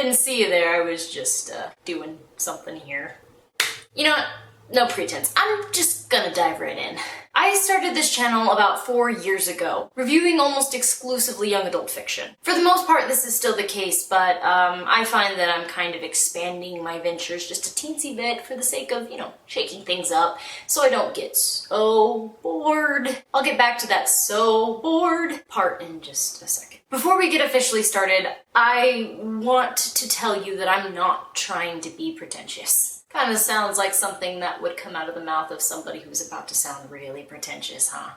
didn't see you there. I was just doing something here. You know what? No pretense. I'm just gonna dive right in. I started this channel about 4 years ago, reviewing almost exclusively young adult fiction. For the most part, this is still the case, but I find that I'm kind of expanding my ventures just a teensy bit for the sake of, shaking things up, so I don't get so bored. I'll get back to that so bored part in just a second. Before we get officially started, I want to tell you that I'm not trying to be pretentious. Kind of sounds like something that would come out of the mouth of somebody who's about to sound really pretentious, huh?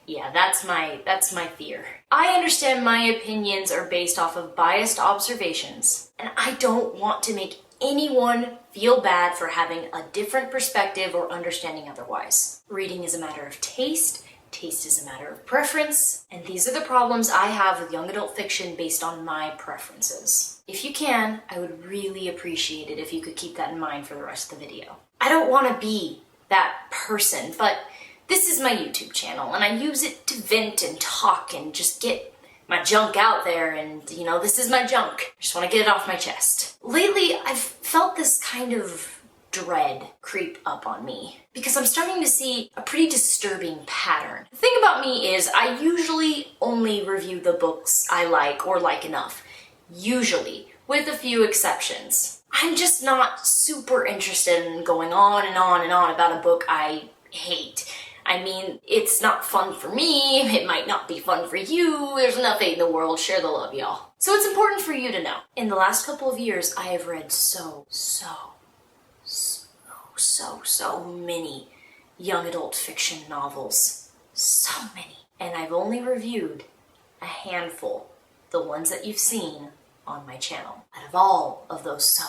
Yeah, that's my fear. I understand my opinions are based off of biased observations, and I don't want to make anyone feel bad for having a different perspective or understanding otherwise. Reading is a matter of taste. Taste is a matter of preference, and these are the problems I have with young adult fiction based on my preferences. If you can, I would really appreciate it if you could keep that in mind for the rest of the video. I don't want to be that person, but this is my YouTube channel, and I use it to vent and talk and just get my junk out there, and this is my junk. I just want to get it off my chest. Lately, I've felt this kind of dread creep up on me because I'm starting to see a pretty disturbing pattern. The thing about me is I usually only review the books I like or like enough. Usually, with a few exceptions. I'm just not super interested in going on and on and on about a book I hate. I mean, it's not fun for me, it might not be fun for you, there's enough hate in the world, share the love, y'all. So it's important for you to know. In the last couple of years, I have read so many young adult fiction novels. So many. And I've only reviewed a handful, the ones that you've seen on my channel. Out of all of those so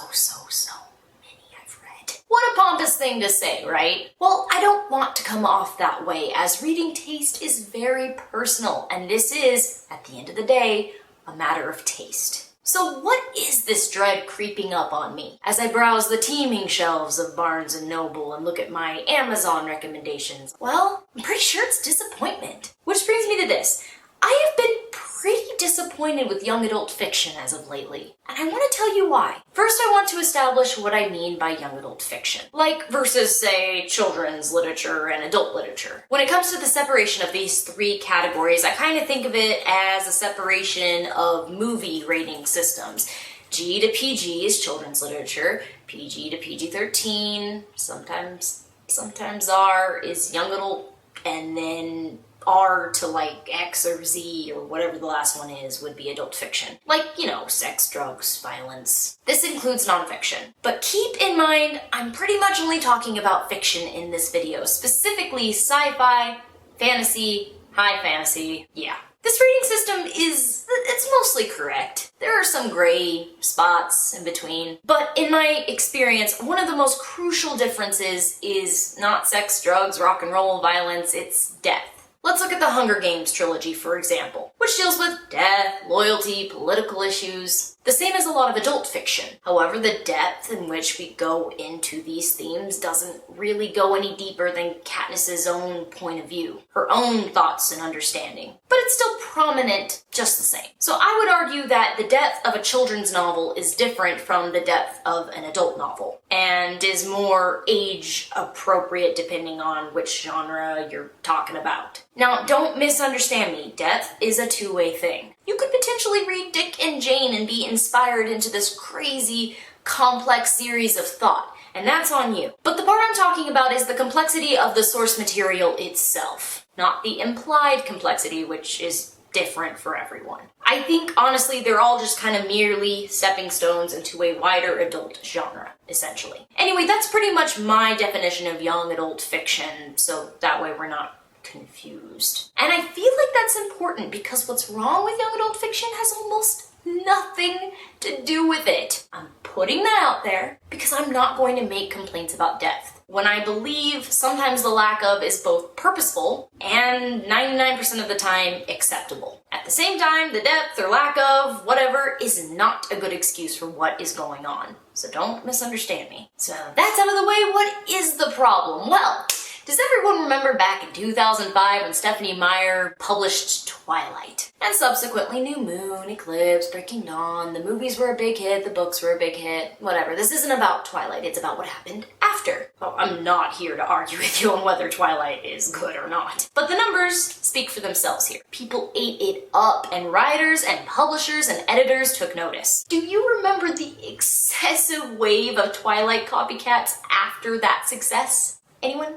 many I've read. What a pompous thing to say, right? Well, I don't want to come off that way, as reading taste is very personal, and this is, at the end of the day, a matter of taste. So what is this dread creeping up on me as I browse the teeming shelves of Barnes & Noble and look at my Amazon recommendations? Well, I'm pretty sure it's disappointment. Which brings me to this. I have been pretty disappointed with young adult fiction as of lately, and I want to tell you why. First, I want to establish what I mean by young adult fiction, like versus, say, children's literature and adult literature. When it comes to the separation of these three categories, I kind of think of it as a separation of movie rating systems. G to PG is children's literature, PG to PG-13, sometimes R is young adult, and then R to like X or Z or whatever the last one is would be adult fiction. Like, sex, drugs, violence. This includes nonfiction. But keep in mind, I'm pretty much only talking about fiction in this video, specifically sci-fi, fantasy, high fantasy, yeah. This rating system it's mostly correct. There are some gray spots in between, but in my experience, one of the most crucial differences is not sex, drugs, rock and roll, violence, it's death. Let's look at the Hunger Games trilogy, for example, which deals with death, loyalty, political issues, the same as a lot of adult fiction. However, the depth in which we go into these themes doesn't really go any deeper than Katniss's own point of view, her own thoughts and understanding. But it's still prominent just the same. So I would argue that the depth of a children's novel is different from the depth of an adult novel, and is more age appropriate depending on which genre you're talking about. Now, don't misunderstand me. Depth is a two-way thing. You could potentially read Dick and Jane and be inspired into this crazy, complex series of thought, and that's on you. But the part I'm talking about is the complexity of the source material itself, not the implied complexity, which is different for everyone. I think, honestly, they're all just kind of merely stepping stones into a wider adult genre, essentially. Anyway, that's pretty much my definition of young adult fiction, so that way we're not confused. And I feel like that's important because what's wrong with young adult fiction has almost nothing to do with it. I'm putting that out there because I'm not going to make complaints about depth, when I believe sometimes the lack of is both purposeful and 99% of the time acceptable. At the same time, the depth or lack of whatever is not a good excuse for what is going on. So don't misunderstand me. So that's out of the way. What is the problem? Well, Does everyone remember back in 2005 when Stephanie Meyer published Twilight? And subsequently New Moon, Eclipse, Breaking Dawn, the movies were a big hit, the books were a big hit, whatever. This isn't about Twilight, it's about what happened after. Well, I'm not here to argue with you on whether Twilight is good or not. But the numbers speak for themselves here. People ate it up, and writers and publishers and editors took notice. Do you remember the excessive wave of Twilight copycats after that success? Anyone?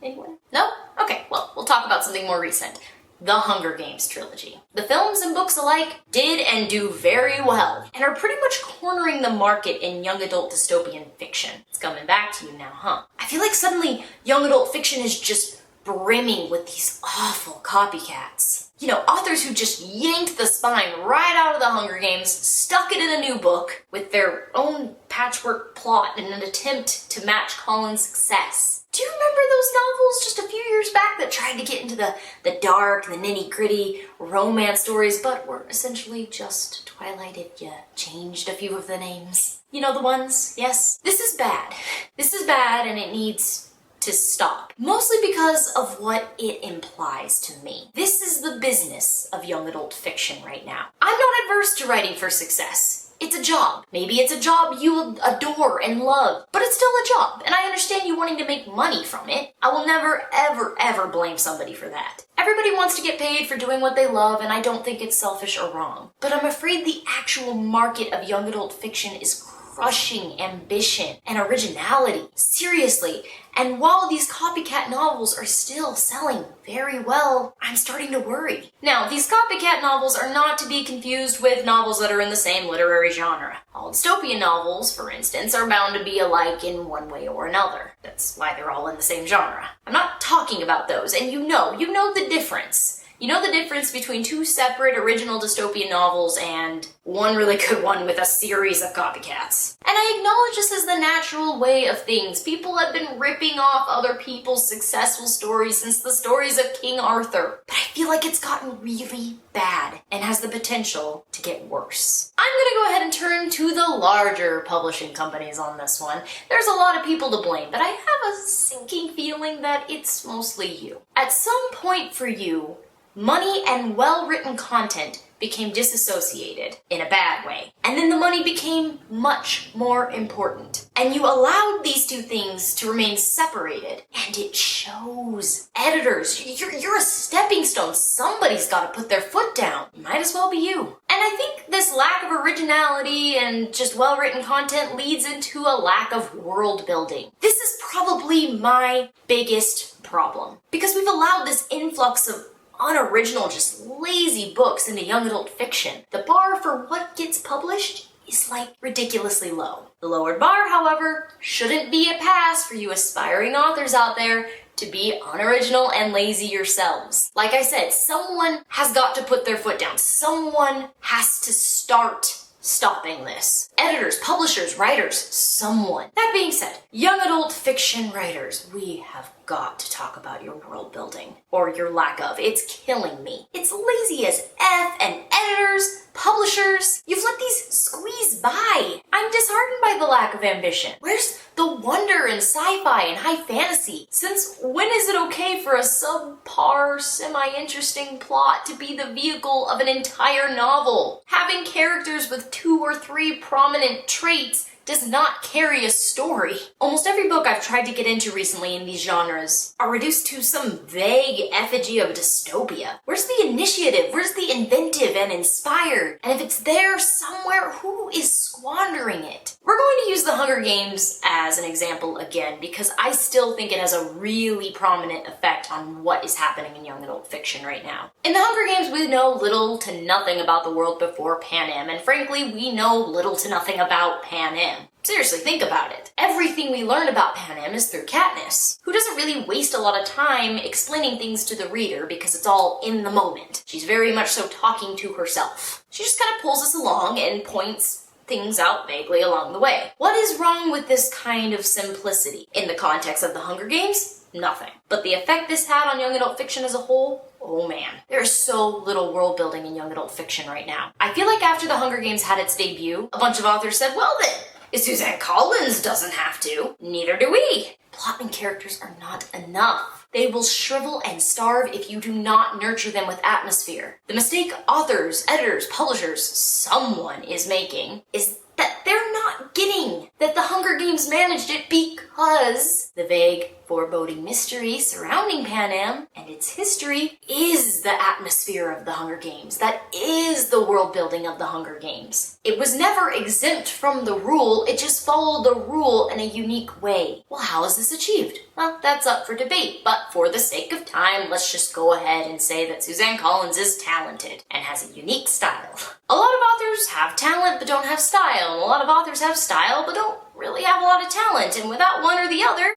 Anyone? No? Okay, well, we'll talk about something more recent. The Hunger Games trilogy. The films and books alike did and do very well, and are pretty much cornering the market in young adult dystopian fiction. It's coming back to you now, huh? I feel like suddenly young adult fiction is just brimming with these awful copycats. You know, authors who just yanked the spine right out of the Hunger Games, stuck it in a new book with their own patchwork plot in an attempt to match Colin's success. Do you remember those novels just a few years back that tried to get into the dark, the nitty-gritty romance stories, but were essentially just Twilight if you changed a few of the names? You know the ones? Yes? This is bad. This is bad, and it needs to stop. Mostly because of what it implies to me. This is the business of young adult fiction right now. I'm not adverse to writing for success. It's a job. Maybe it's a job you adore and love, but it's still a job, and I understand you wanting to make money from it. I will never, ever, ever blame somebody for that. Everybody wants to get paid for doing what they love, and I don't think it's selfish or wrong. But I'm afraid the actual market of young adult fiction is crushing ambition and originality. Seriously. And while these copycat novels are still selling very well, I'm starting to worry. Now, these copycat novels are not to be confused with novels that are in the same literary genre. All dystopian novels, for instance, are bound to be alike in one way or another. That's why they're all in the same genre. I'm not talking about those, and you know the difference. You know the difference between two separate original dystopian novels and one really good one with a series of copycats. And I acknowledge this is the natural way of things. People have been ripping off other people's successful stories since the stories of King Arthur. But I feel like it's gotten really bad and has the potential to get worse. I'm gonna go ahead and turn to the larger publishing companies on this one. There's a lot of people to blame, but I have a sinking feeling that it's mostly you. At some point for you, money and well-written content became disassociated in a bad way. And then the money became much more important. And you allowed these two things to remain separated. And it shows. Editors, you're a stepping stone. Somebody's got to put their foot down. It might as well be you. And I think this lack of originality and just well-written content leads into a lack of world building. This is probably my biggest problem. Because we've allowed this influx of unoriginal, just lazy books into young adult fiction. The bar for what gets published is like ridiculously low. The lowered bar, however, shouldn't be a pass for you aspiring authors out there to be unoriginal and lazy yourselves. Like I said, someone has got to put their foot down. Someone has to start stopping this. Editors, publishers, writers, someone. That being said, young adult fiction writers, we have got to talk about your world building, or your lack of. It's killing me. It's lazy as F, and editors, publishers, you've let these squeeze by. I'm disheartened by the lack of ambition. Where's the wonder in sci-fi and high fantasy? Since when is it okay for a subpar, semi-interesting plot to be the vehicle of an entire novel? Having characters with 2 or 3 prominent traits does not carry a story. Almost every book I've tried to get into recently in these genres are reduced to some vague effigy of dystopia. Where's the initiative? Where's the inventive and inspired? And if it's there somewhere, who is squandering it? We're going to use The Hunger Games as an example again because I still think it has a really prominent effect on what is happening in young adult fiction right now. In The Hunger Games, we know little to nothing about the world before Panem, and frankly, we know little to nothing about Panem. Seriously, think about it. Everything we learn about Panem is through Katniss, who doesn't really waste a lot of time explaining things to the reader because it's all in the moment. She's very much so talking to herself. She just kind of pulls us along and points things out vaguely along the way. What is wrong with this kind of simplicity? In the context of The Hunger Games, nothing. But the effect this had on young adult fiction as a whole, oh man. There's so little world building in young adult fiction right now. I feel like after The Hunger Games had its debut, a bunch of authors said, well then, Suzanne Collins doesn't have to. Neither do we. Plot and characters are not enough. They will shrivel and starve if you do not nurture them with atmosphere. The mistake authors, editors, publishers, someone is making is that they're not getting that the Hunger Games managed it because the vague, foreboding mystery surrounding Panem and its history is the atmosphere of the Hunger Games. That is the world building of the Hunger Games. It was never exempt from the rule, it just followed the rule in a unique way. Well, how is this achieved? Well, that's up for debate, but for the sake of time, let's just go ahead and say that Suzanne Collins is talented and has a unique style. A lot of authors have talent but don't have style, and a lot of authors have style but don't really have a lot of talent, and without one or the other,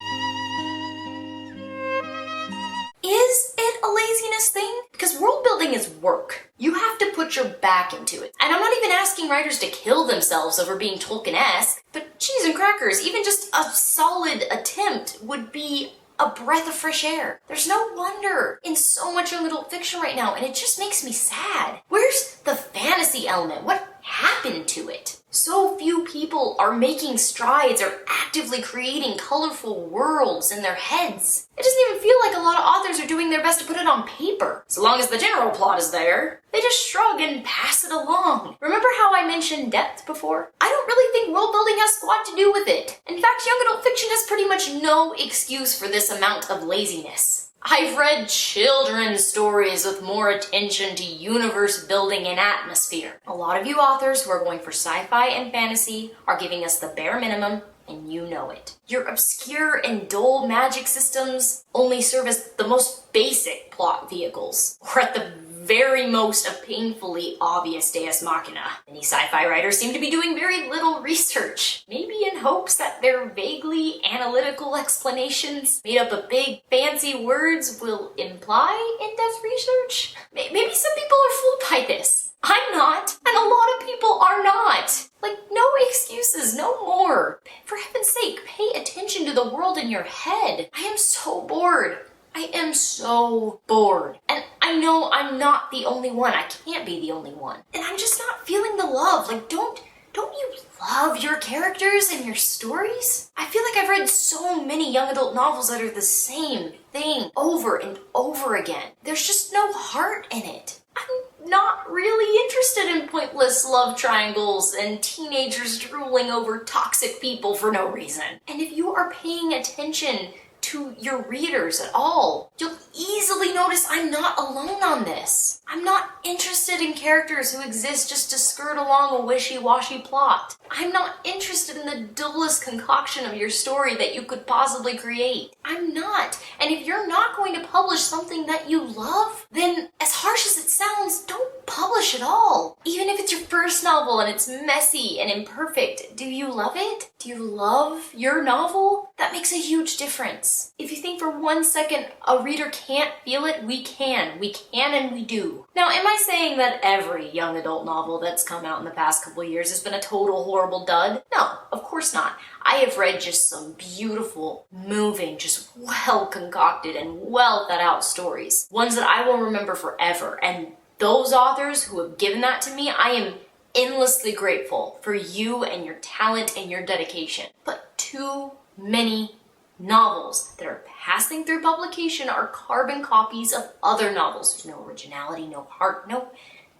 is it a laziness thing? Because world building is work. You have to put your back into it. And I'm not even asking writers to kill themselves over being Tolkien-esque, but cheese and crackers, even just a solid attempt would be a breath of fresh air. There's no wonder in so much young adult fiction right now, and it just makes me sad. Where's the fantasy element? What happened to it? So few people are making strides or actively creating colorful worlds in their heads. It doesn't even feel like a lot of authors are doing their best to put it on paper. So long as the general plot is there, they just shrug and pass it along. Remember how I mentioned depth before? I don't really think world building has squat to do with it. In fact, young adult fiction has pretty much no excuse for this amount of laziness. I've read children's stories with more attention to universe building and atmosphere. A lot of you authors who are going for sci-fi and fantasy are giving us the bare minimum, and you know it. Your obscure and dull magic systems only serve as the most basic plot vehicles, or at the very most a painfully obvious deus machina. Many sci-fi writers seem to be doing very little research, maybe in hopes that their vaguely analytical explanations made up of big fancy words will imply in-depth research. Maybe some people are fooled by this. I'm not, and a lot of people are not. Like, no excuses, no more. For heaven's sake, pay attention to the world in your head. I am so bored. I am so bored. And I know I'm not the only one. I can't be the only one. And I'm just not feeling the love. Like, don't you love your characters and your stories? I feel like I've read so many young adult novels that are the same thing over and over again. There's just no heart in it. I'm not really interested in pointless love triangles and teenagers drooling over toxic people for no reason. And if you are paying attention to your readers at all, you'll easily notice I'm not alone on this. I'm not interested in characters who exist just to skirt along a wishy-washy plot. I'm not interested in the dullest concoction of your story that you could possibly create. I'm not. And if you're not going to publish something that you love, then as harsh as it sounds, don't publish at all. Even if it's your first novel and it's messy and imperfect, do you love it? Do you love your novel? That makes a huge difference. If you think for 1 second a reader can't feel it, we can. We can and we do. Now, am I saying that every young adult novel that's come out in the past couple years has been a total horrible dud? No, of course not. I have read just some beautiful, moving, just well concocted and well thought out stories. Ones that I will remember forever. And those authors who have given that to me, I am endlessly grateful for you and your talent and your dedication. But too many novels that are passing through publication are carbon copies of other novels. There's no originality, no heart, no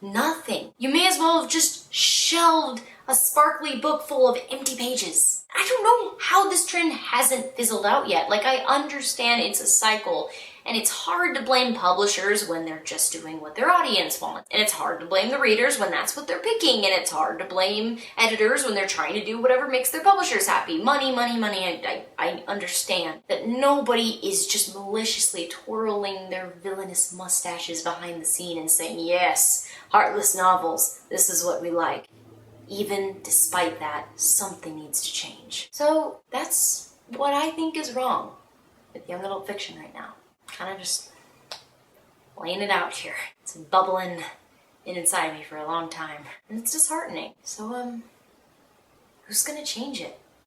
nothing. You may as well have just shelved a sparkly book full of empty pages. I don't know how this trend hasn't fizzled out yet. Like, I understand it's a cycle, and it's hard to blame publishers when they're just doing what their audience wants. And it's hard to blame the readers when that's what they're picking. And it's hard to blame editors when they're trying to do whatever makes their publishers happy. Money, money, money. I understand that nobody is just maliciously twirling their villainous mustaches behind the scene and saying, yes, heartless novels, this is what we like. Even despite that, something needs to change. So that's what I think is wrong with young adult fiction right now. Kind of just laying it out here. It's been bubbling inside me for a long time, and it's disheartening. So, who's gonna change it?